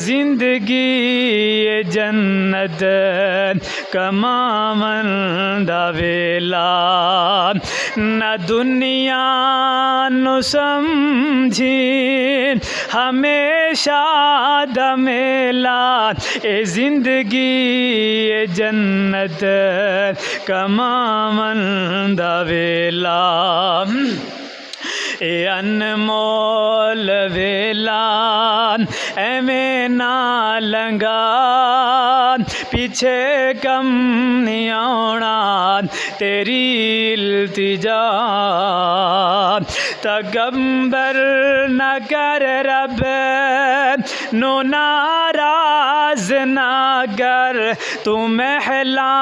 जिंदगी ये जन्नत कमावन दा वेला न दुनिया नु समझी हमेशा दा मेला। ए जिंदगी ये जन्नत कमावन दा वेला। ए अनमोल वेला एवें ना लंगा पीछे कम नहीं आना तेरी इल्तिजा। तकब्बर न कर रब नो नाराज ना कर तू महला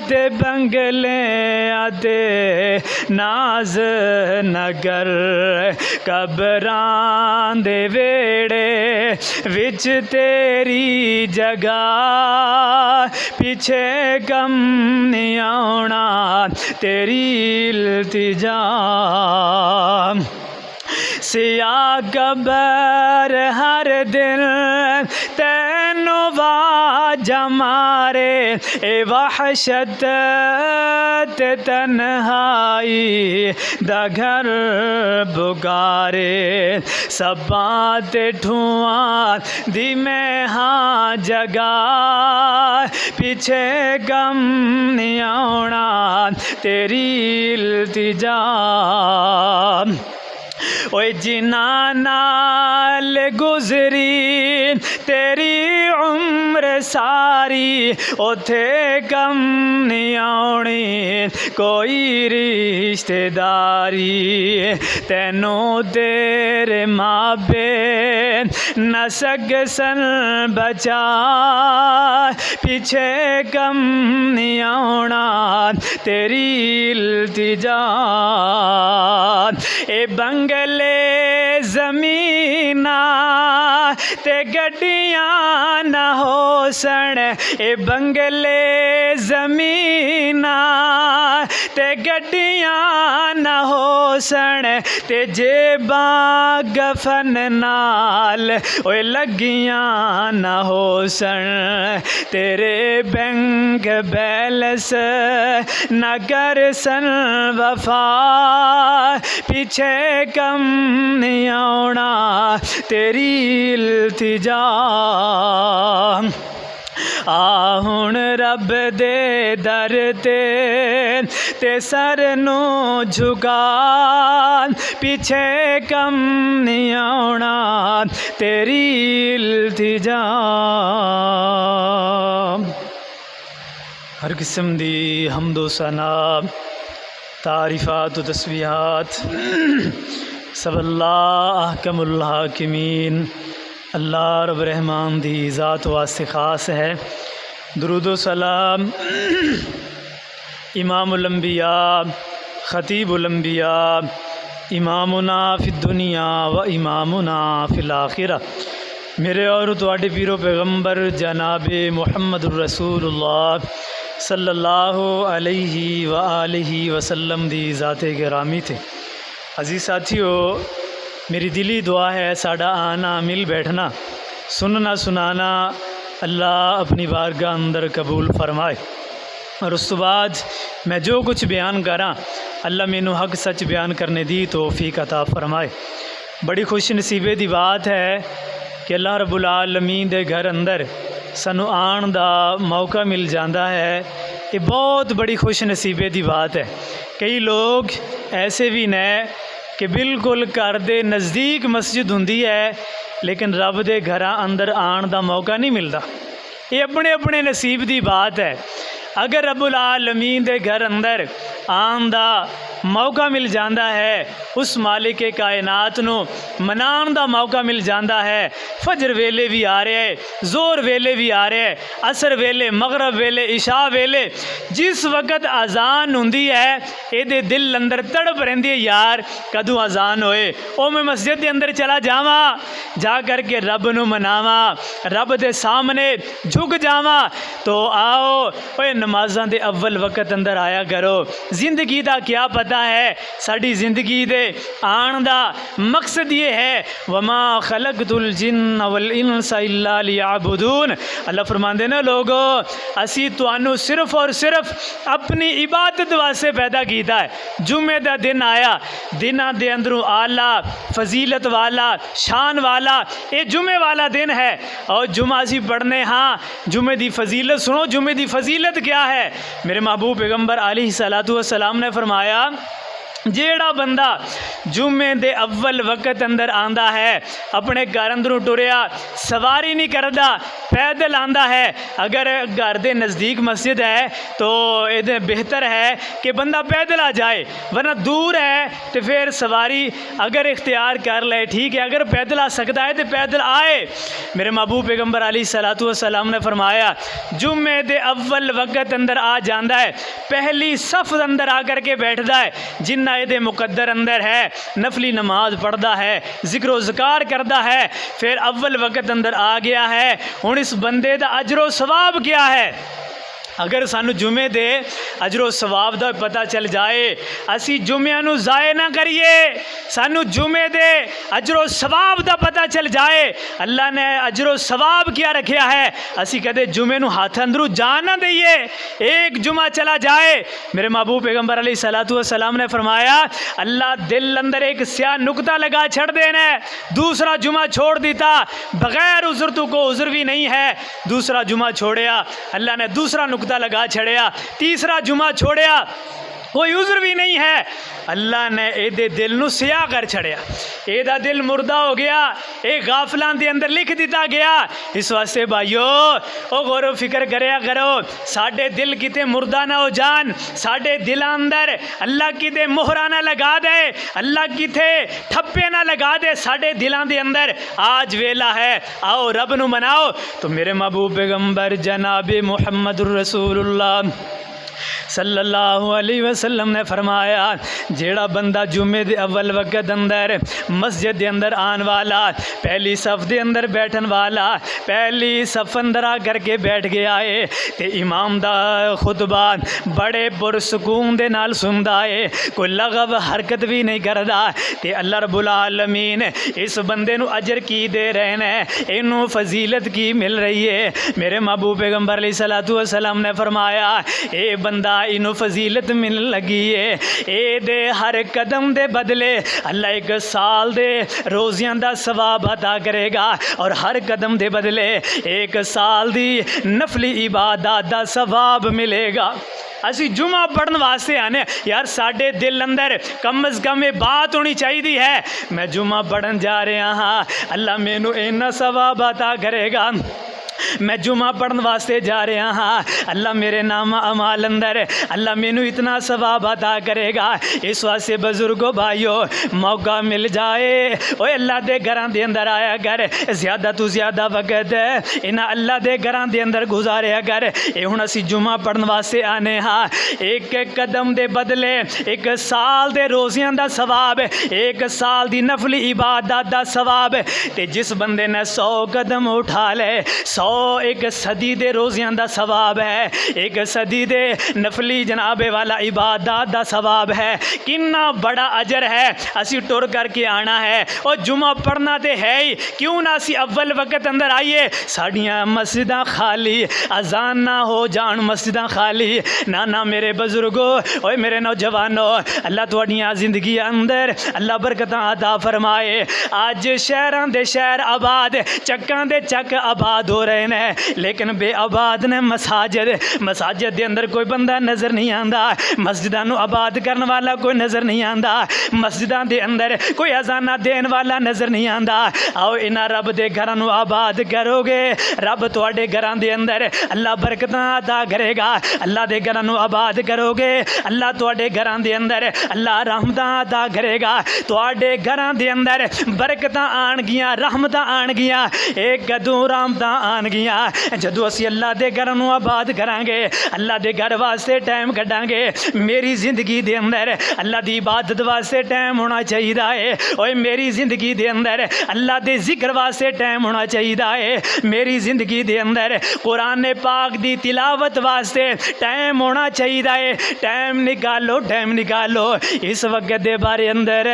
दे बंगले आदे नाज नगर। कबरां दे वेड़े विच तेरी जगह पीछे कम नहीं आना तेरी इल्तिजा। सिया कबर हर दिन तेनो वाजा मारे ए वहशत ते तन्हाई दा घर बुगारे। सबा ते ठुआं दी मैं हाँ जगा पीछे गम नहीं आना तेरी इल्तिजा। ओए जिना नाल गुजरी तेरी उम्र सारी ओथे कम नहीं आनी कोई रिश्तेदारी। तेनों तेरे मापे न सकसन बचा पीछे कम नहीं आना तेरी इल्तिजा। ए बंगले ज़मीना ते गड्डियां न हो सन। ए बंगले ज़मीना ते गड्डियां न हो सन ते जेबां गफन नाल ओए लगियां न हो सन। तेरे बैंक बैलेंस न कर सन वफा पीछे कम नहीं आना तेरी इल्तिजा। आ हुण रब दे दर ते सर नो झुका पीछे कम नहीं आना तेरी इल्तिजा। हर किस्म दी हम्दो सना तारीफ़ात व तस्बीहात सब अल्लाह अहकमुल हाकिमीन अल्लाह रब रहमान दी ज़ात वास्ते ख़ास है। दुरूद सलाम इमामुल अंबिया ख़तीबुल अंबिया इमामुना फ़िद दुनिया व इमामुना फ़िल आखिरा मेरे और तुहाडे पीरो पैगंबर जनाब मुहम्मदुर रसूलुल्लाह सल्लल्लाहु अलैहि व आलिहि वसल्लम दी ज़ाते गिरामी थे। अजीज़ साथियों, मेरी दिली दुआ है साड़ा आना मिल बैठना सुनना सुनाना अल्लाह अपनी बारगाह अंदर कबूल फरमाए। और उस तो बाद मैं जो कुछ बयान करा अल्लाह मैनू हक सच बयान करने दी तौफीक अता फरमाए। बड़ी खुश नसीबे दी बात है कि अल्लाह रब्बुल आलमीन दे घर अंदर सानू आन दा मौका मिल जाता है। ये बहुत बड़ी खुश नसीबे दी बात है। कई लोग ऐसे भी ने कि बिल्कुल घर दे नज़दीक मस्जिद हुंदी है लेकिन रब दे घरां अंदर आन दा मौका नहीं मिलता। ये अपने अपने नसीब दी बात है। अगर रब्बुल आलमीन दे घर अंदर आन दा मौका मिल जाता है उस मालिक के कायनात नू मनान दा मौका मिल जाता है। फजर वेले भी आ रहे है, जोर वेले भी आ रहे है, असर वेले, मगरब वेले, इशा वेले जिस वक़्त अजान हुंदी है ये दिल अंदर तड़प रही है यार कदों अजान होए, ओ मैं मस्जिद के अंदर चला जावा, जा करके रब नू मनावा, रब के सामने झुक जावा। तो आओ ओए नमाज़ां दे अव्वल वक्त अंदर आया करो। जिंदगी का क्या पता है, साड़ी जिंदगी दे आन दा मकसद ये है वमा खलकतुल जिन्न वल इंसा इल्ला लियअबुदून। अल्लाह फरमांदे ने लोगो असी तुहानू सिर्फ और सिर्फ अपनी इबादत वास्ते पैदा किया है। जुमे का दिन आया, दिना दे अंदरों आला फजीलत वाला शान वाला ये जुमे वाला दिन है और जुमा असी पढ़ने। हाँ जुमे की फजीलत सुनो, जुमे की फजीलत क्या है। मेरे महबूब पैगंबर अलैहिस्सलातु वस्सलाम ने फरमाया जेड़ा बंदा जुमे दे अव्वल वक्त अंदर आंदा है, अपने घर अंदरों टुरिया, सवारी नहीं करता, पैदल आंदा है। अगर घर के नज़दीक मस्जिद है तो ये बेहतर है कि बंदा पैदल आ जाए, वरना दूर है तो फिर सवारी अगर इख्तियार कर ले ठीक है, अगर पैदल आ सकता है तो पैदल आए। मेरे महबूब पैगंबर अलैहिस्सलातु वस्सलाम ने फरमाया जुमे दे अव्वल वक्त अंदर आ जाता है, पहली सफ अंदर आकर के बैठता है, जिन्ना ये मुकद्दर अंदर है, नफली नमाज पढ़ता है, जिक्र ज़कार करता है, फिर अव्वल वक्त अंदर आ गया है। हुण इस बंदे दा अजरो सवाब क्या है। अगर सानू जुमे दे अजरो सवाब दा पता चल जाए, असी जुमिया नू ज़ाए ना करिए, सानू जुमे दे अजरो सवाब दा पता चल जाए, अल्लाह ने अजरो सवाब क्या रखा है, असी कदे जुमे नू हाथ अंदरू जान ना दईए। एक जुमा चला जाए, मेरे महबूब पैगंबर अलैहिस्सलातु वस्सलाम ने फरमाया अल्लाह दिल अंदर एक स्या नुकता लगा छड़ देना है। दूसरा जुमा छोड़ दीता, बगैर उज़र तो को उज़र भी नहीं है, दूसरा जुमा छोड़िया, अल्लाह ने दूसरा लगा छड़िया, तीसरा जुमा छोड़िया, कोई उज़र भी नहीं है, अल्लाह ने एदे दिल नू सिया कर छड़िया, एदा दिल मुर्दा हो गया, ये गाफलां दे अंदर लिख दिता गया। इस वास्ते भाइयों ओ गौर फिक्र करया करो, साडे दिल किते मुर्दा ना हो जान, साडे दिल अंदर अल्लाह किते मोहरा ना लगा दे, अल्लाह किते ठप्पे ना लगा दे साडे दिलां दे अंदर। आज वेला है, आओ रब नू मनाओ। तो मेरे महबूब पैगंबर जनाबे मुहम्मदुर रसूलुल्लाह सल्लल्लाहु अलैहि वसल्लम ने फरमाया जेड़ा बंदा जुमे दे अव्वल वक्त अंदर मस्जिद के अंदर आन वाला, पहली सफ के अंदर बैठन वाला, पहली सफ अंदर आ करके बैठ गया है तो इमाम दा खुतबा बड़े पुरसकून दे नाल सुनदा है, कोई लगव हरकत भी नहीं करता, तो अल्लाह रब्बुल आलमीन इस बंदे नू अजर की दे रहे हैं, इनू फजीलत की मिल रही है। मेरे महबूब पैगंबर अलैहिस्सलातु वस्सलाम ने फरमाया ए बंदा इनू फजीलत मिल लगी है, ए दे हर कदम दे बदले अल्लाह एक साल दे रोज़ियां दा सवाब अता करेगा और हर कदम दे बदले एक साल दी नफली इबादत दा सवाब मिलेगा। असी जुमा पढ़ने वास्ते आने यार, साढ़े दिल अंदर कम अज़ कम ये बात होनी चाहिए है, मैं जुमा पढ़न जा रहा हाँ, अल्लाह मैनू इन्ना सवाब अता करेगा, मैं जुमा पढ़ने वास्ते जा रहा हाँ, अल्लाह मेरे नाम अमाल अंदर अल्लाह मैनू इतना सवाब अता करेगा। इस वास्ते बुजुर्गो भाइयों मौका मिल जाए ओए अल्लाह के घरां दे अंदर आया कर, ज़्यादा तो ज़्यादा वक्त इन्हां अल्लाह के घरां दे अंदर गुजारिया कर। ये हुण असी जुमा पढ़ने वास्ते आने हाँ, एक एक कदम दे बदले एक साल दे रोज़ियां दा सवाब, एक साल दी नफली इबादत दा सवाब। ते जिस बंदे ने 100 कदम उठा ले 100 एक सदी दे रोज़ियां दा सवाब है, एक सदी दे नफली जनाबे वाला इबादत दा सवाब है। कितना बड़ा अजर है, असी टुर करके आना है और जुमा पढ़ना तो है ही, क्यों ना असी अव्वल वक्त अंदर आइए। साड़ियाँ मस्जिदां खाली, अजान ना हो जान मस्जिदां खाली, ना ना मेरे बुजुर्गो ओए मेरे नौजवानों, अल्लाह तुहाड़ियां जिंदगी अंदर अल्लाह बरकतां अता फरमाए। अज शहरां दे शहर आबाद, चक्कां दे चक आबाद हो रहे हैं, लेकिन बेआबाद ने मसाजिद, मसाजिद के अंदर कोई बंदा नज़र नहीं आता, मस्जिदां नू आबाद करने वाला कोई नज़र नहीं आता, मस्जिदां के अंदर कोई अजाना देने वाला नज़र नहीं आता। आओ इन्हां रब के घरां नू आबाद करोगे, रब तुहाडे घरां दे अंदर अल्लाह बरकतां अता करेगा। अल्लाह के घरां नू आबाद करोगे, अल्लाह तुहाडे घरां दे अंदर अल्लाह रहमतां अता करेगा, तुहाडे घरां दे अंदर बरकतां आणगियां, रहमतां आणगियां। एक कदों रहमतां आणगियां जाएगियां। जदों असीं अल्लाह दे घर नूं आबाद करांगे, अल्लाह दे घर वास्ते टाइम कढांगे। मेरी जिंदगी दे अंदर अल्लाह दी इबादत वास्ते टाइम होना चाहिए है। ओए मेरी जिंदगी दे अंदर अल्लाह दे जिक्र वास्ते टाइम होना चाहिए है। मेरी जिंदगी दे अंदर कुरान पाक दी तिलावत वास्ते टाइम होना चाहिए है। टाइम निकालो, टाइम निकालो। इस वक्त दे बारे अंदर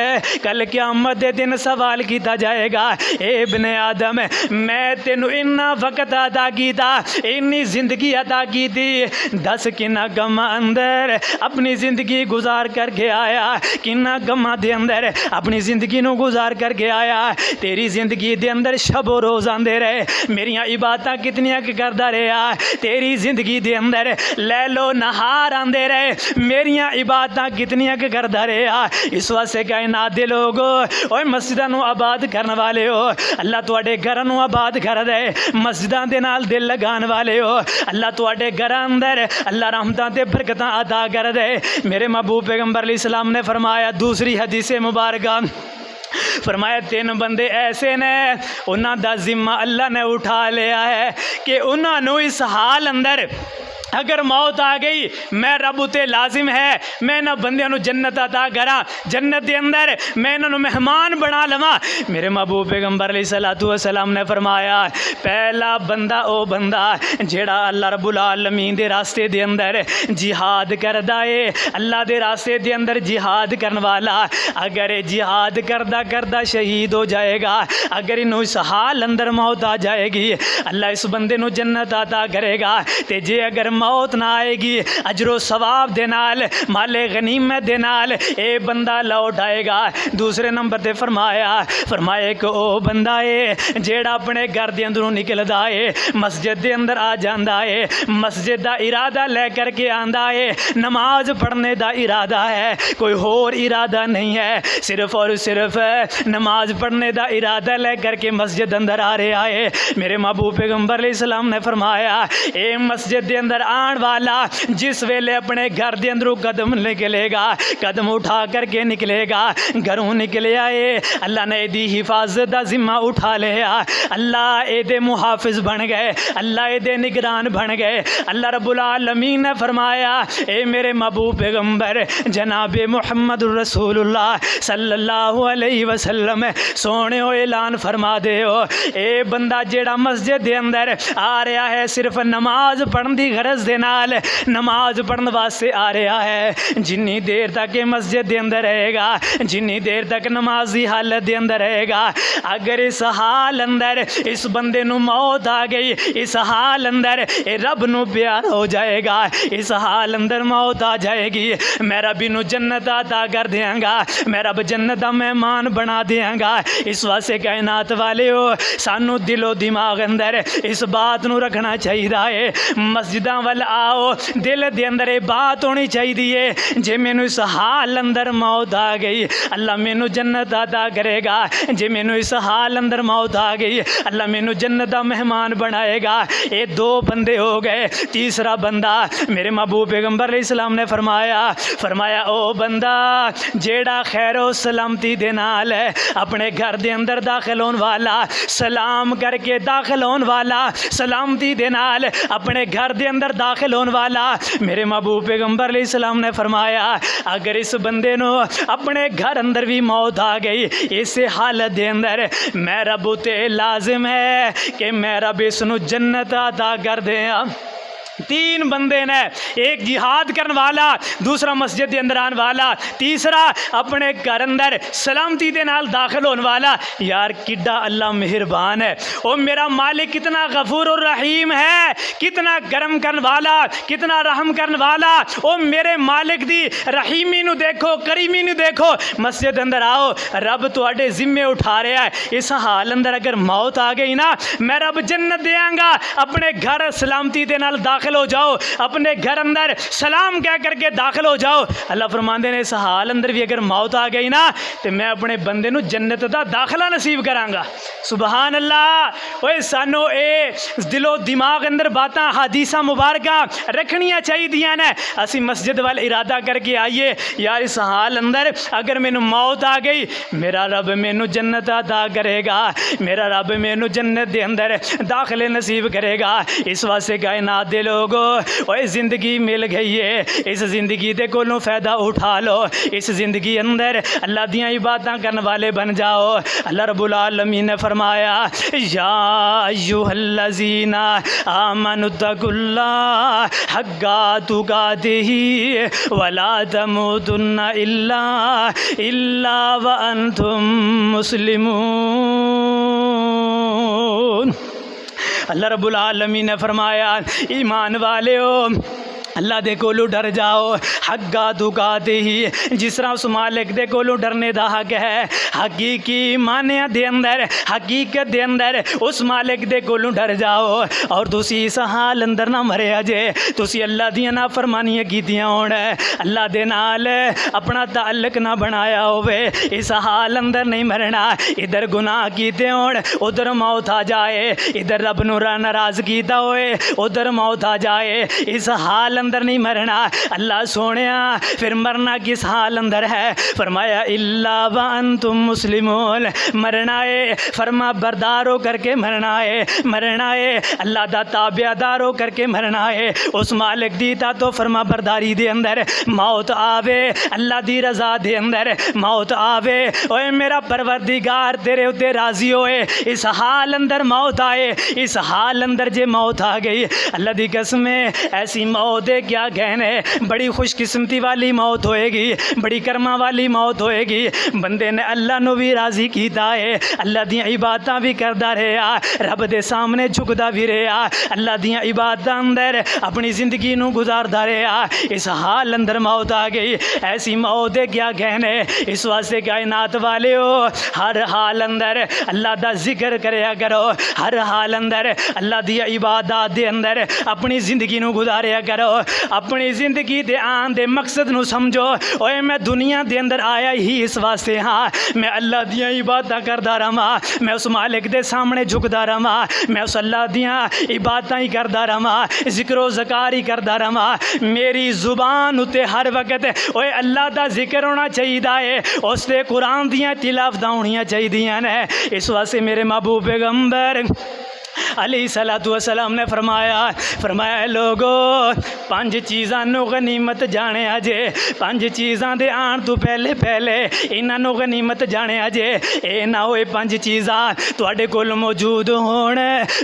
कल क़यामत दे दिन सवाल किया जाएगा, ए इब्ने आदम मैं तेनू इन्ना वक्त अता कीता, इन्नी जिंदगी अता की थी, दस किन्ना गमा अंदर अपनी जिंदगी गुजार करके आया, किन्ना गमा दे अंदर अपनी जिंदगी नू गुजार करके आया। तेरी जिंदगी दे अंदर शबो रोज़ आंदे रहे, मेरिया इबादत कितनियां करदा रहा। तेरी जिंदगी दे अंदर लै लो नहार आंदे रहे, मेरिया इबादत कितनियां करदा रहा। इस वास्ते कायनात दे लोगो, ओए मस्जिदां नू आबाद करने वाले हो, अल्लाह तुहाडे घरां नू आबाद कर दे। मस्जिदां दे नाल दिल लगाने वाले हो, अल्लाह तुहाडे घरां अंदर अल्लाह रहमतां ते बरकतां अता कर दे। मेरे महबूब पैगंबर अलैहिस्सलाम ने फरमाया, दूसरी हदीस मुबारक फरमाया, तीन बंदे ऐसे ने उन्हां दा जिम्मा अल्लाह ने उठा लिया है कि उन्होंने इस हाल अंदर अगर मौत आ गई, मैं रब उते लाजिम है मैं इन्होंने बंदियां नू जन्नत अता करा, जन्नत के अंदर मैं इन्होंने मेहमान बना लवा। मेरे महबूब पैगंबर अलैहिस्सलातु वस्सलाम ने फरमाया, पहला बंदा ओ बंदा जेड़ा अल्लाह रब्बुल आलमीन दे रास्ते दे अंदर जिहाद करदा है, अल्लाह दे रास्ते दे अंदर जिहाद करने वाला अगर जिहाद करदा करदा शहीद हो जाएगा, अगर इनू इस हाल अंदर मौत आ जाएगी, अल्लाह इस बंदे नू जन्नत अता करेगा। ते जे अगर मौत ना आएगी, अजरो सवाब दे नाल माले गनीमत दे नाल ए बंदा लौट आएगा। दूसरे नंबर ते फरमाया एक ओ बंदा है जेड़ा अपने घर दे अंदरों निकलदा है, मस्जिद दे अंदर आ जांदा है, मस्जिद दा इरादा ले करके आंदा है, नमाज पढ़ने दा इरादा है, कोई होर इरादा नहीं है, सिर्फ और सिर्फ नमाज पढ़ने दा इरादा ले करके मस्जिद अंदर आ रहा है। मेरे महबूब पैगंबर अलैहिस्सलाम ने फरमाया, ए मस्जिद दे अंदर आने वाला जिस वेले अपने घर के अंदरों कदम निकलेगा, कदम उठा करके निकलेगा, घरों निकले आए, अल्लाह ने एदी हिफाजत का जिम्मा उठा लिया, अल्लाह एदे मुहाफिज बन गए, अल्लाह एदे निगरान बन गए। अल्लाह रब्बुल आलमीन ने फरमाया, ए मेरे महबूब पैगंबर जनाब मुहम्मद रसूलुल्लाह सल्लल्लाहु अलैहि वसल्लम सोने हो ऐलान फरमा दे हो, ए बंदा जेड़ा मस्जिद के अंदर आ रहा है सिर्फ नमाज पढ़ने की गरज दे नाल नमाज पढ़ने वास्ते आ रहा है, जिन्नी देर तक ये मस्जिद के अंदर रहेगा, जिन्नी देर तक नमाज की हालत के अंदर रहेगा, अगर इस हाल अंदर इस बंदे नू मौत आ गई, इस हाल अंदर ये रब नू प्यार हो जाएगा, इस हाल अंदर मौत आ जाएगी, मैं रब नू जन्नत अता कर देंगा, मैं रब जन्नत दा मेहमान बना देंगा। इस वास्ते कायनात वाले हो, सानू दिलो दिमाग अंदर इस बात नू रखना चाहिए है, मस्जिदां वल आओ, दिल दे अंदर ये बात होनी चाहिए, जे मैनू इस हाल अंदर मौत आ गई अल्लाह मैनू जन्नत अता करेगा, जे मैनू इस हाल अंदर मौत आ गई अल्लाह मैनू जन्नत दा मेहमान बनाएगा। ये दो बंदे हो गए। तीसरा बंदा मेरे महबूब पैगंबर अलैहिस्सलाम ने फरमाया ओ बंदा जेड़ा खैरो सलामती दे नाल अपने घर दे अंदर दाखिल होने वाला, सलाम करके दाखिल होने वाला, सलामती दे नाल अपने घर दे अंदर दाखिल होने वाला, मेरे महबूब पैगंबर अलैहिस्सलाम ने फरमाया अगर इस बंदे नो अपने घर अंदर भी मौत आ गई इस हालत दे अंदर, मैं रब उते लाजिम है कि मैं रब इसनू जन्नत अता कर दें। तीन बंदे ने, एक जिहाद करने वाला, दूसरा मस्जिद के अंदर आने वाला, तीसरा अपने घर अंदर सलामती के नाल दाखिल होने वाला। यार किड्डा अल्लाह मेहरबान है, ओ मेरा मालिक कितना गफूर और रहीम है, कितना करम करने वाला, कितना रहम करने वाला। ओ मेरे मालिक दी रहीमी नू देखो, करीमी नू देखो। मस्जिद अंदर आओ, रब तुहाडे जिम्मे उठा रहा है। इस हाल अंदर अगर मौत आ गई ना, मैं रब जन्नत देंगा, अपने घर सलामती के नाल दाखिल दाखिल हो जाओ, अपने घर अंदर सलाम कह करके दाखिल हो जाओ। अल्लाह फरमांदे ने इस हाल अंदर भी अगर मौत आ गई ना तो मैं अपने बंदे नू जन्नत दा दाखिला नसीब करांगा। सुबहान अल्लाह। ओए सानू ए दिलो दिमाग अंदर बातां हदीसां मुबारकां रखनियां चाहिए ने। असी मस्जिद वाल इरादा करके आइए यार इस हाल अंदर अगर मैनू मौत आ गई मेरा रब मैनू जन्नत अता करेगा, मेरा रब मैनू जन्नत दे अंदर दाखिले नसीब करेगा। इस वास्ते कायनात दे लोगो ओए ज़िंदगी मिल गई है, इस ज़िंदगी दे कोलों फ़ायदा उठा लो। इस ज़िंदगी अंदर अल्लाह दियाँ इबादतां करने वाले बन जाओ। अल्लाह रब्बुल आलमीन ने फरमाया या अय्युहल्लज़ीना आमनुत्तकुल्लाह हक्का तुकातिही वला तमूतुन्ना इल्ला व अंतुम मुस्लिमून। अल्लाह रब्बुल आलमीन ने फरमाया ईमान वालेओ अल्लाह दे कोलों डर जाओ। हक्का तुकाते ही जिस तरह उस मालिक दे कोलों डरने दा हक है, हकीकी मानिया दे अंदर हकीकत दे अंदर उस मालिक दे कोलों डर जाओ। और तुसी इस हाल अंदर ना मरे अजे, तुसी अल्लाह दियां नाफरमानियां कीतियां होण, अल्लाह दे नाल अपना ताल्लुक ना बनाया होवे, इस हाल अंदर नहीं मरना। इधर गुनाह कीते होण उधर मौत आ जाए, इधर रब नूं नाराज़ कीता होए उधर मौत आ जाए, इस हाल अंदर नहीं मरना। अल्लाह सोनिया फिर मरना किस हाल अंदर है? फरमाया इल्ला व अंतुम मुस्लिमून। मरना है फरमा बरदार हो करके मरना है, मरना है अल्लाह दा ताबेदार हो करके मरना है। उस मालिक दी ता तो फरमा बरदारी दे अंदर मौत आवे, अल्लाह दी रजा दे अंदर मौत आवे। ओए मेरा परवरदिगार तेरे उत्ते राजी होए, इस हाल अंदर मौत आए, इस हाल अंदर जे मौत आ गई अल्लाह दी कसम ऐसी मौत है क्या कहने, बड़ी खुशकिस्मती वाली मौत होएगी, बड़ी कर्मा वाली मौत होएगी। बंदे ने अल्लाह नू भी राजी कीता है, अल्लाह दियां इबादतां भी करदा रहा, रब दे सामने झुकदा भी रहा, अल्लाह दियां इबादतां अंदर अपनी ज़िंदगी नू गुजारदा रहा। इस हाल अंदर मौत आ गई, ऐसी मौत है क्या कहने। इस वास्ते कायनात वाले हो हर हाल अंदर अल्लाह दा जिक्र करया करो, हर हाल अंदर अल्लाह दी इबादत दे अंदर अपनी ज़िंदगी नू गुजारिया करो। अपनी ज़िंदगी दे आन दे मकसद नू समझो। ओए मैं दुनिया दे अंदर आया ही इस वास्ते हाँ, मैं अल्लाह दियाँ इबादतां करदा रहा, मैं उस मालिक दे सामने झुकदा रहा, मैं उस अल्लाह दियाँ इबादतां ही करदा रहा, जिक्रो ज़कार ही करदा रहा। मेरी ज़ुबान उत्ते हर वक्त ओए अल्लाह दा जिक्र होना चाहिए है, उसते कुरान दियाँ तिलावतां होनियां चाहिए ने। इस वास्ते मेरे महबूब पैगंबर अलैहिस्सलातु वस्सलाम ने फरमाया लोगो पंज चीज़ां नू गनीमत जाने अजे, पंज चीज़ां दे आन तो पहले पहले इन्हां नू गनीमत जाने अजे। ए ना होए पंज चीज़ां तुहाडे कोल मौजूद होण,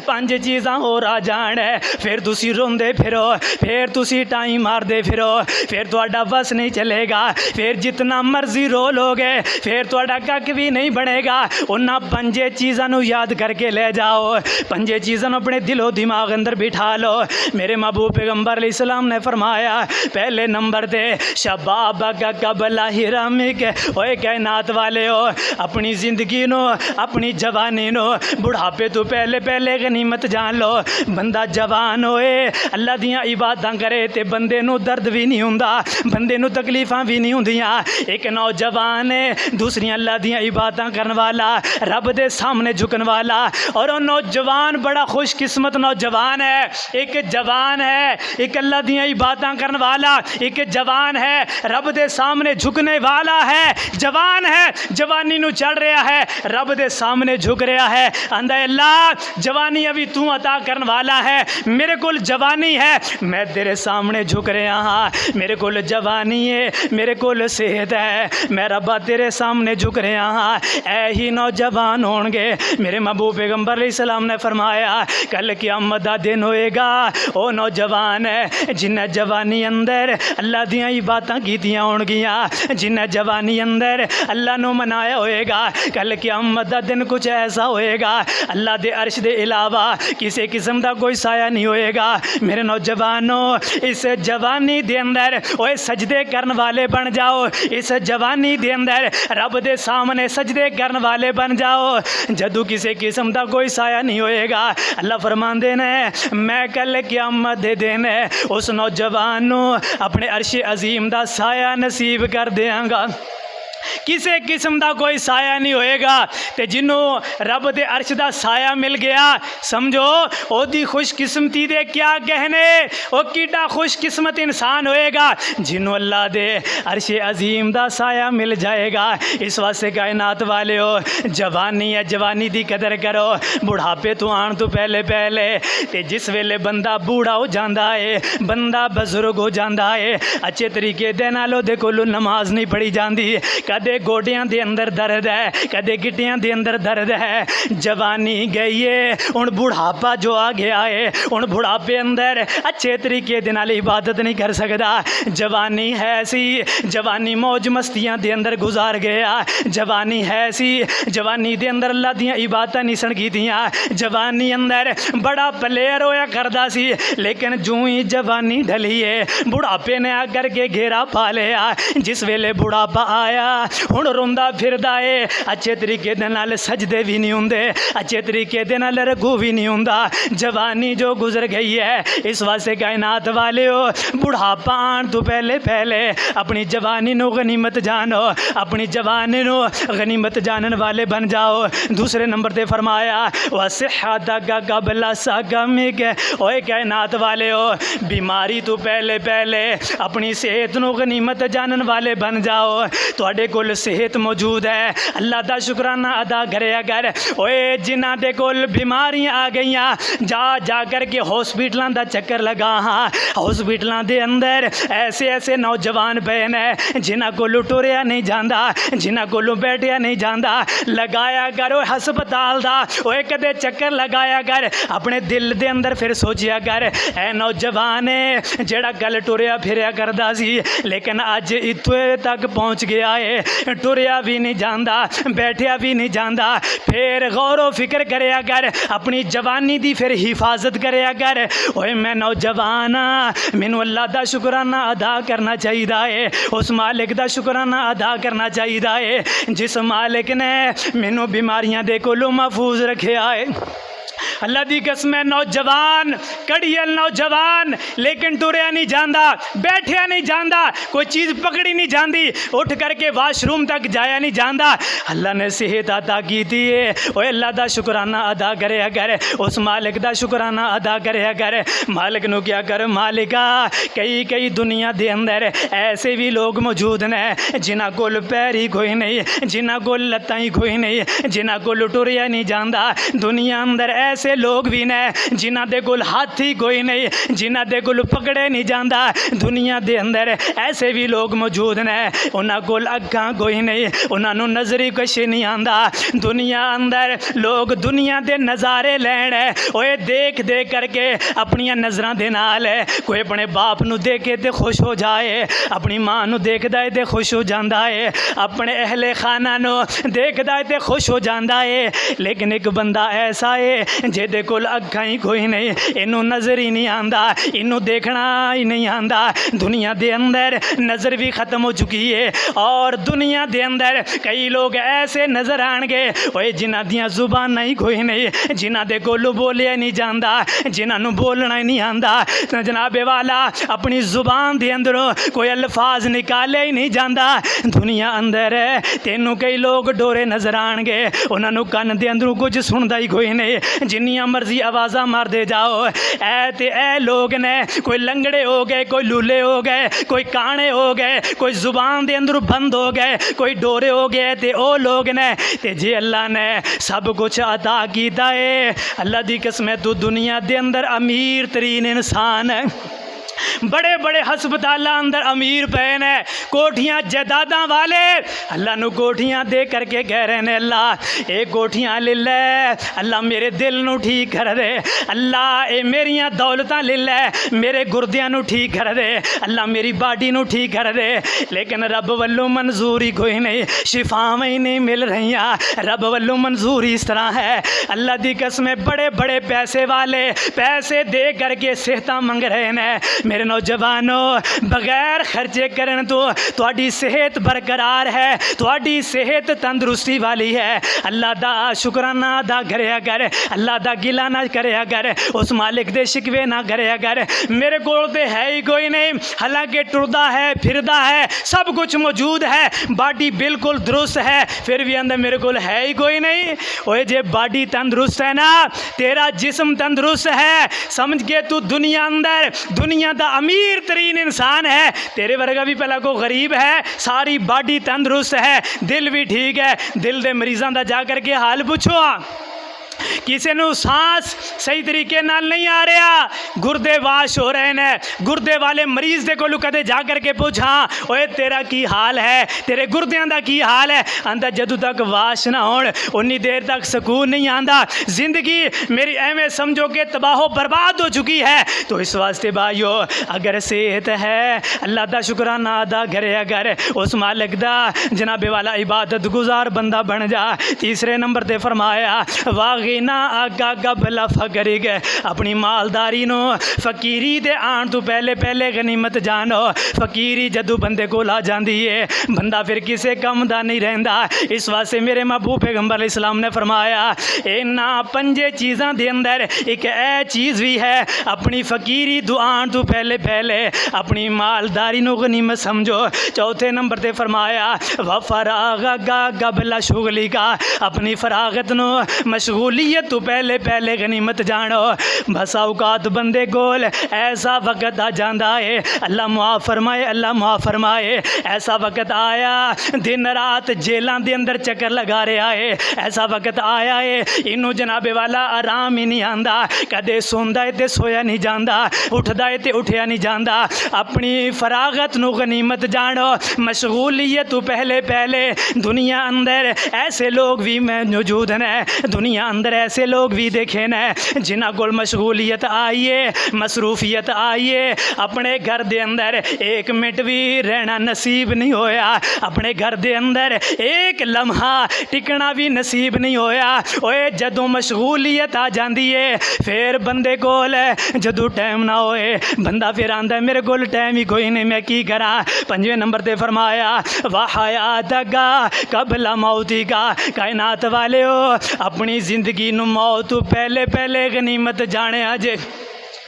पंज चीज़ां होर आ जाण, फिर तुसी रोंदे फिरो, फिर तुसी टाइम मारदे फिरो, फिर तुहाडा बस नहीं चलेगा, फिर जितना मर्जी रो लोगे फिर तुहाडा कख भी नहीं बनेगा। उन्हां पंजे चीज़ां नू याद करके ले जाओ, पंजे चीज़ां अपने दिलो दिमाग अंदर बिठा लो। मेरे महबूब पैगंबर अलैहिस्सलाम ने फरमाया पहले नंबर पे शबाब का कबला हिरामिक। ओए कायनात वाले हो अपनी ज़िंदगी नो अपनी जवानी नो बुढ़ापे तो पहले पहले गनीमत जान लो। बंदा जवान होए अल्लाह दियां इबादतां करे ते बंदे नू दर्द भी नहीं हुंदा, बंदे नू तकलीफां भी नहीं हुंदियां। एक नौजवान है दूसरी अल्लाह दियां इबादतां करने वाला, रब दे सामने झुकन वाला, और वो नौजवान बड़ा खुशकिस्मत नौजवान है। एक जवान है, एक अल्लाह दियां इबादतां करने वाला, एक जवान है रब दे सामने झुकने वाला है, जवान है जवानी नू चढ़ रहा है, रब दे सामने झुक रहा है। आंदा अल्लाह जवानी अभी तू अता करने वाला है, मेरे कोल जवानी है मैं तेरे सामने झुक रहा हाँ, मेरे कोल जवानी है मेरे कोल सेहत है, मैं रब्बा तेरे सामने झुक रहा हाँ। ऐ ही नौजवान होंगे। मेरे महबूब पैगंबर अलैहिस्सलाम ने फरमाया कल क़यामत दा दिन होएगा, ओ नौजवान है जिन्हें जवानी अंदर अल्लाह दियां इबादतां कीतियां होणगियां, जिन्हें जवानी अंदर अल्लाह नूं मनाया होएगा, कल क़यामत दा दिन कुछ ऐसा होएगा अल्लाह दे अर्श दे इलावा किसी किस्म का कोई साया नहीं होएगा। मेरे नौजवानों, इस जवानी दे अंदर ओए सजदे करन वाले बन जाओ, इस जवानी दे अंदर रब दे सामने सजदे करन वाले बन जाओ। जदों किसी किस्म का कोई साया नहीं होएगा, अल्लाह फरमांदे ने मैं कल क़यामत दे दिन उस नौजवान नूं अपने अर्श अजीम दा साया नसीब कर देंगा। किसी किस्म का कोई साया नहीं होएगा। तो जिन्हों रब दे अर्श दा साया मिल गया, समझो ओदी खुशकिस्मती दे क्या कहने, वो किड्डा खुशकिस्मत इंसान होएगा जिन्हों अल्लाह दे अर्श अजीम दा साया मिल जाएगा। इस वास्ते कायनात वाले हो, जवानी है, जवानी दी कदर करो। बुढ़ापे तो आने तो पहले पहले ते जिस वेले बंदा बूढ़ा हो जाता है, बंदा बजुर्ग हो जाता है, अच्छे तरीके दे नाल ओदे कोलों नमाज नहीं पढ़ी जाती, कदे गोडियां दे अंदर दर्द है, कदे गिट्टियां दे अंदर दर्द है। जवानी गई है, हुण बुढ़ापा जो आ गया है, हुण बुढ़ापे अंदर अच्छे तरीके दे नाल इबादत नहीं कर सकदा। जवानी है सी, जवानी मौज मस्तियां दे अंदर गुजार गया, जवानी है सी, जवानी दे अंदर अल्लाह दियां इबादतां नहीं सन कीतियां, जवानी अंदर बड़ा प्लेयर होया करदा सी, लेकिन जूं ही जवानी ढली है बुढ़ापे ने आकर के घेरा पा लिया। जिस वेले बुढ़ापा आया हुण रोंदा फिरदा है, अच्छे तरीके दे नाल सजदे भी नहीं हुंदे, अच्छे तरीके दे नाल रकू भी नहीं हुंदा। जवानी जो गुजर गई है, इस वास्ते कायनात वाले हो, बुढ़ापा आने तो पहले पहले अपनी जवानी नूं गनीमत जानो, अपनी जवानी नूं गनीमत जानन वाले बन जाओ। दूसरे नंबर ते फरमाया वसिहतक क़ब्ल सकमिक, ओए कायनात वाले हो, बीमारी तो पहले पहले अपनी सेहत नूं गनीमत जानन वाले बन जाओ। तुहाडे कोल सेहत मौजूद है, अल्लाह दा शुकराना अदा करे। अगर ओए जिन्हां दे कोल बीमारियां आ गईयां, जा जा करके हॉस्पिटलों का चक्कर लगा। हाँ, हॉस्पिटलों के अंदर ऐसे ऐसे नौजवान पे ने जिन्हां कोलों टुरिया नहीं जाता, जिन्हां कोलों बैठिया नहीं जाता। लगाया करो हस्पताल का, ओए कदे चक्कर लगाया कर अपने दिल दे अंदर, फिर सोचिया कर ए नौजवान जेड़ा कल टुरिया फिरिया करदा सी, लेकिन अज इत्थे तक पहुँच गया है, टुरिया भी नहीं जाता, बैठिया भी नहीं जाता। फिर गौर फिक्र करया कर अपनी जवानी दी, फिर हिफाजत करया कर। ओए मैं नौजवान हाँ, मैनू अल्लाह दा शुकराना अदा करना चाहिए है, उस मालिक दा शुकराना अदा करना चाहिए है जिस मालिक ने मैनू बीमारियां दे कोलों महफूज रखिया है। अल्लाह दी कसम है, नौजवान कड़ियल नौजवान, लेकिन टुरिया नहीं जाता, बैठिया नहीं जाता, कोई चीज़ पकड़ी नहीं जाती, उठ करके वाशरूम तक जाया नहीं जाता। अल्लाह ने सेहत अदा की थी, ओए अल्लाह दा शुकराना अदा करे अगर, उस मालिक दा शुकराना अदा करे अगर। मालिक नू क्या कर, मालिका कई कई दुनिया दे अंदर ऐसे भी लोग मौजूद ने जिन्हां कोल पैर ही कोई नहीं, जिन्हां कोल लत्तां ही कोई नहीं, जिन्हां कोल टुरिया नहीं जाता। दुनिया अंदर ऐसे लोग भी ने जिन्हां दे कोल हाथ ही कोई नहीं, जिन्हां दे कोल पकड़े नहीं जाता। दुनिया दे अंदर ऐसे भी लोग मौजूद ने, उन्हां कोल अखां कोई नहीं, उन्हां नूं नज़र ही कुछ नहीं आंदा। दुनिया अंदर लोग दुनिया दे नज़ारे लैण, ओए देख देख करके अपनियां नज़रां दे नाल, कोई अपने बाप नूं देखे ते खुश हो जाए, अपनी मां नूं देखदा है ते खुश हो जाता है, अपने अहले खाना नूं देखदा है ते खुश हो जाता है। लेकिन एक बंदा ऐसा है जेदे कोल अखां ही कोई नहीं, इनू नज़र ही नहीं आंदा, इनू देखना ही नहीं आंदा। दुनिया दे अंदर नज़र भी ख़त्म हो चुकी है, और दुनिया दे अंदर कई लोग ऐसे नज़र आएंगे ओए जिन्हां दियां जुबानां ही कोई नहीं, जिन्हां दे कोलों बोलिया नहीं जाता, जिन्हां नूं बोलना ही नहीं आंदा। जनाबे वाला अपनी जुबान दे अंदरों कोई अल्फाज निकाले ही नहीं जाता। दुनिया अंदर तेनू कई लोग डोरे नज़र आएंगे, उन्होंने कन दे अंदरों कुछ सुनता ही कोई नहीं, जिन्नियां मर्जी आवाज़ा मारते जाओ। ऐ ते ऐ लोग ने, कोई लंगड़े हो गए, कोई लूले हो गए, कोई काने हो गए, कोई जुबान दे अंदर बंद हो गए, कोई डोरे हो गए, ते ओ लोग ने। ते जे अल्लाह ने सब कुछ अता कीता है, अल्लाह दी कसम है तू दुनिया दे अंदर अमीर तरीन इंसान है। बड़े बड़े हस्पताल अंदर अमीर पे ने, कोठियां जायदादा वाले अल्लाह नू कोठियां दे करके कह रहे ने अल्लाह ये कोठियां ले लै, अल्लाह मेरे दिल नू ठीक कर दे, अल्लाह ये मेरियां दौलतां ले लै, मेरे गुरदियां नू ठीक कर दे, अल्लाह मेरी बाडी नू ठीक कर दे। लेकिन रब वल्लों मंजूर ही कोई नहीं, शिफावां ही नहीं मिल रही, रब वल्लों मंजूरी इस तरह है। अल्लाह दी कसम बड़े बड़े पैसे वाले पैसे दे करके सेहत मंग रहे ने। मेरे नौजवानों बगैर खर्चे करन तो तुहाडी सेहत बरकरार है, तुहाडी सेहत तंदुरुस्ती वाली है। अल्लाह दा शुकराना अदा करया कर, अल्लाह दा गिला ना करया कर, उस मालिक दे शिकवे ना करया कर। मेरे कोल ते है ही कोई नहीं, हालांकि टुरदा है फिरदा है सब कुछ मौजूद है, बाडी बिल्कुल दुरुस्त है, फिर भी अंदर मेरे को है ही कोई नहीं। ओए जे बाडी तंदुरुस्त है ना, तेरा जिस्म तंदुरुस्त है, समझ के तू दुनिया अंदर दुनिया का अमीर तरीन इंसान है। तेरे वर्गा भी पहला को गरीब है, सारी बाडी तंदुरुस्त है, दिल भी ठीक है। दिल के मरीजों का जा करके हाल पूछो, किसी नू सांस सही तरीके नाल नहीं आ रहा, गुरदे वाश हो रहे ने, गुरदे वाले मरीज दे कोल कदे जा करके पूछा ओए तेरा की हाल है, तेरे गुरदियां दा की हाल है, आंदा जदों तक वाश ना होण उन्नी देर तक सुकून नहीं आंदा। जिंदगी मेरी एवें समझो कि तबाहो बर्बाद हो चुकी है। तो इस वास्ते भाइयों अगर सेहत है अल्लाह दा शुक्राना अदा करे, अगर उस मालिक दा जनाबे वाला इबादत गुजार बंदा बन जा। तीसरे नंबर ते फरमाया वागिना आगा गबला फकरी गए, अपनी मालदारी नो फकीरी दे आन तो पहले पहले गनीमत जानो। फकीरी जदों बंदे को आ जाती है बंदा फिर किसी कम का नहीं रहिंदा। इस वास्ते मेरे महबूब पैगंबर इस्लाम ने फरमाया इन्हां पंजे चीज़ों के अंदर एक ऐ चीज़ भी है, अपनी फकीरी दुआन तो पहले पहले अपनी मालदारी नो गनीमत समझो। चौथे नंबर ते फरमाया व फरागा गबला शुगली का, अपनी फरागत नो मशगूलियत तो पहले पहले गनीमत जानो। बस औकात बंदे कोल ऐसा वक्त आ जाता है, अल्लाह मुआफ़ फरमाए, अल्लाह मुआफ़ फरमाए। ऐसा वक्त आया दिन रात जेलों के अंदर चक्कर लगा रहा है, ऐसा वक्त आया है इनू जनाबे वाला आराम ही नहीं आंदा, कदे सोंदा है तो सोया नहीं जाता, उठदा है तो उठया नहीं जाता। अपनी फरागत नु गनीमत जानो, मशगूलियत तो पहले पहले। दुनिया अंदर ऐसे लोग भी मौजूद ने, दुनिया अंदर ऐसे लोग भी देखे न जिन्हों को मशगूलियत आई है, मसरूफियत आई है, अपने घर के अंदर एक मिनट भी रहना नसीब नहीं होया, अपने घर के अंदर एक लम्हा टिकना भी नसीब नहीं होया। ओए जदों मशगूलियत आ जाती है फिर बंदे कोल जदों टाइम ना होए बंदा फिर आंदा मेरे कोल टाइम ही कोई नहीं, मैं की करा। पंजवें नंबर ते फरमाया वाहयात का कबला मौती का, कायनात वाले हो अपनी जिंदगी नु मौत तो पहले पहले गनीमत जाने अजे।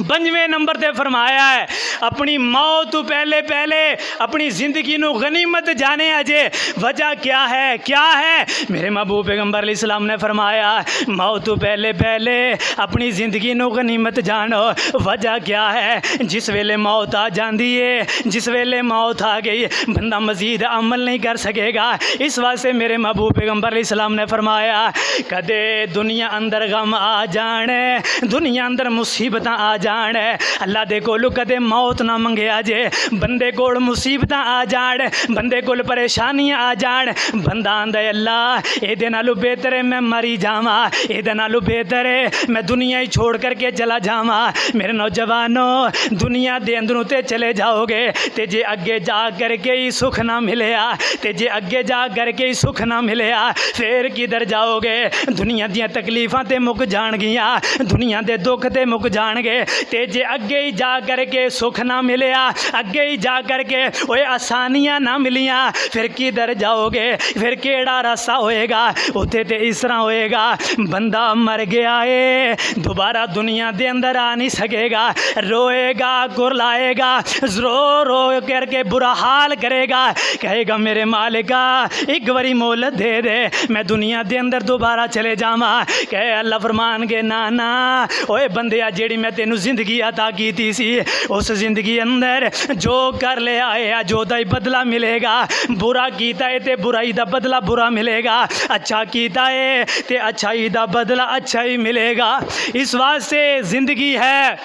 पंजवें नंबर ते फरमाया है अपनी मौत तो पहले पहले अपनी ज़िंदगी नु गनीमत जाने अजे। वजह क्या है, क्या है? मेरे महबूब पैगंबर इस्लाम ने फरमाया मौत तो पहले पहले अपनी ज़िंदगी नु गनीमत जानो। वजह क्या है? जिस वेले मौत आ जाती है, जिस वेले मौत आ गई बंदा मजीद अमल नहीं कर सकेगा। इस वास्ते मेरे महबूब पैगंबर इस्लाम ने फरमाया कदे दुनिया अंदर गम आ जाने, दुनिया अंदर मुसीबत आ जाने, अल्लाह दे कोल कदे मौत ना मंगया जे। बंदे कोल मुसीबत आ जान, बंदे कोल परेशानियां आ जान, बंदा आंदा अल्लाह एदे नालों बेहतर है मैं मरी जावा, एदे नालों बेहतर है मैं दुनिया ही छोड़ करके चला जावा। मेरे नौजवानों दुनिया दे अंदरों ते चले जाओगे ते जे अगे जा करके ही सुख ना मिलया, ते जे अगे जा करके ही सुख ना मिलया फिर किधर जाओगे? दुनिया दियां तकलीफां ते मुक जाणगियां, दुनिया दे दुख ते मुक जाणगे, ते जे अगे ही जा करके सुख ना मिलया, अगे ही जा करके ओए आसानियां ना मिलियां फिर किधर जाओगे? फिर केड़ा रास्ता होएगा? उते ते इस तरह होएगा बंदा मर गया है दोबारा दुनिया दे अंदर आ नहीं सकेगा, रोएगा कुरलाएगा, रो रो करके बुरा हाल करेगा, कहेगा मेरे मालिका एक बारी मोहलत दे दे मैं दुनिया दे अंदर दोबारा चले जावा। कहे अल्लाह फरमान के ना ना ओए बंदिया जेड़ी मैं तेनू जिंदगी अता की सी उस जिंदगी अंदर जो कर ले आए जो दा बदला मिलेगा, बुरा कीता है ते बुराई दा बदला बुरा मिलेगा, अच्छा कीता है ते अच्छाई दा बदला अच्छा ही मिलेगा। इस वास्ते जिंदगी है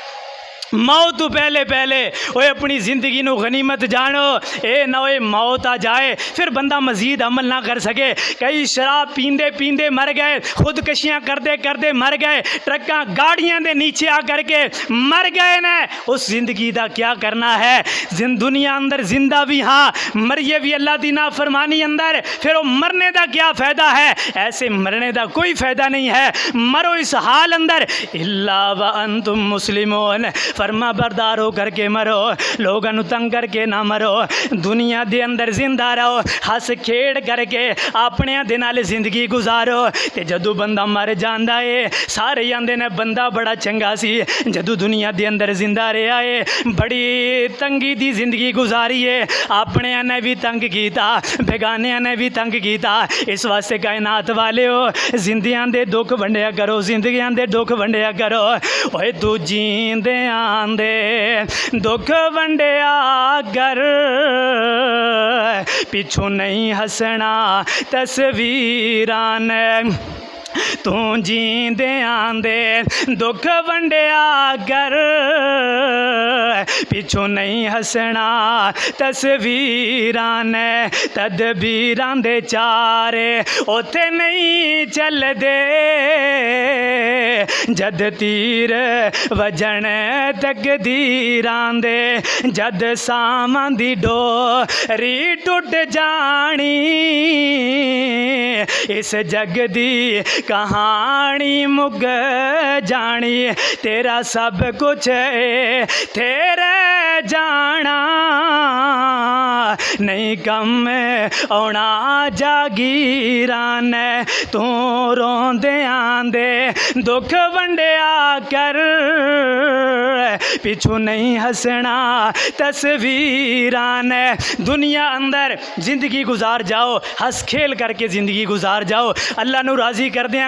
मौत तो पहले पहले ओए अपनी ज़िंदगी नू गनीमत जानो। ए ना ओए मौत आ जाए फिर बंदा मजीद अमल ना कर सके। कई शराब पींदे पींदे मर गए, खुदकशियाँ करते करते मर गए, ट्रक्कां गाड़ियाँ दे नीचे आ करके मर गए ने। उस ज़िंदगी का क्या करना है? दुनिया अंदर जिंदा भी हाँ, मरिए भी अल्लाह दी नाफरमानी अंदर, फिर वो मरने का क्या फ़ायदा है? ऐसे मरने का कोई फ़ायदा नहीं है। मरो इस हाल अंदर, इल्ला व अंतुम मुस्लिमून, फरमा बरदार हो करके मरो, लोगों तंग करके ना मरो। दुनिया दे अंदर जिंदा रहो, हस खेड़ करके अपने दे नाल जिंदगी गुजारो। ते जदों बंदा मर जांदा है सारे आंदे ने बंदा बड़ा चंगा सी, जदों दुनिया दे अंदर जिंदा रहा है बड़ी तंगी दी जिंदगी गुजारी है। अपने ने भी तंग कीता, बेगानिया ने भी तंग कीता। इस वास्ते कायनात वाले हो जिंदियां दे दुख वंडिया करो, जिंदगियां दे दुख वंडिया करो। ओए तू जींदियां दे दुख वंडिया कर, पिछू नहीं हसना तस्वीरां ने। तू जींदियां दे दुख वंडिया कर, पिछू नहीं हसना तस्वीरां ने। तदबीरां दे चारे उथे नहीं चलदे, जद तीर वजन तकदीरां दे। जद सामां दी डोरी टुट जानी, इस जग दी कहानी मुग जानी। तेरा सब कुछ तेरे जाना, नहीं कम औना जागीरां ने। तू रोंदियां दे दुख वंडिया कर, पिछू नहीं हसना तस्वीरां ने। दुनिया अंदर जिंदगी गुजार जाओ, हंस खेल करके ज़िंदगी गुजार जाओ, अल्लाह नू राज़ी करदियां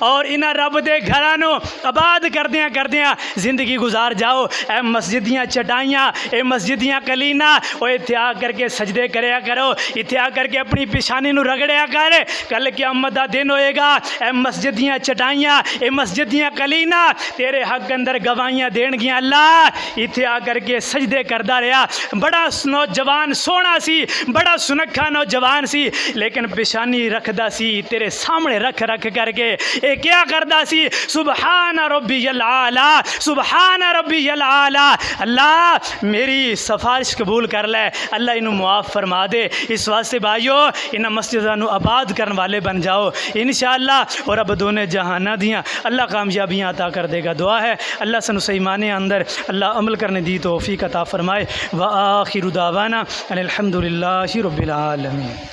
और इन्हां रब दे घरां नू आबाद करदियां ज़िंदगी गुजार जाओ। ए मस्जिद दियां चटाइयाँ, ए मस्जिद दियां कलीना, ओ इत्थे आ करके सजदे करया करो, इत्थे आ करके अपनी पेशानी नू रगड़िया कर। कल क़यामत दा दिन होएगा, ए मस्जिद दियां चटाइयाँ, ए मस्जिद दियां कलीना तेरे हक अंदर गवाहियाँ देणगियां। अल्लाह इत्थे आ करके सजदे करदा रहा, बड़ा नौजवान सोहना सी, बड़ा सुनखा नौजवान सी, लेकिन पेशानी रखदा सी तेरे सामने रख रख करके ये क्या करदा सी? सुबहान रब्बियल आला, सुबहान रब्बियल आला। अल्लाह मेरी सिफारिश कबूल कर ले, अल्लाह इन्हू मुआफ़ फरमा दे। इस वास्ते भाइयों इन्हां मस्जिदां नू आबाद करने वाले बन जाओ इंशाअल्लाह, और अब दोनों जहाना दियाँ अल्लाह कामयाबियाँ अता कर देगा। दुआ है अल्लाह सनू सही माने अंदर अल्लाह अमल करने दी तौफीक अता फरमाए। व आखिरु दावाना अनिल हम्दुलिल्लाहि रब्बिल आलमीन।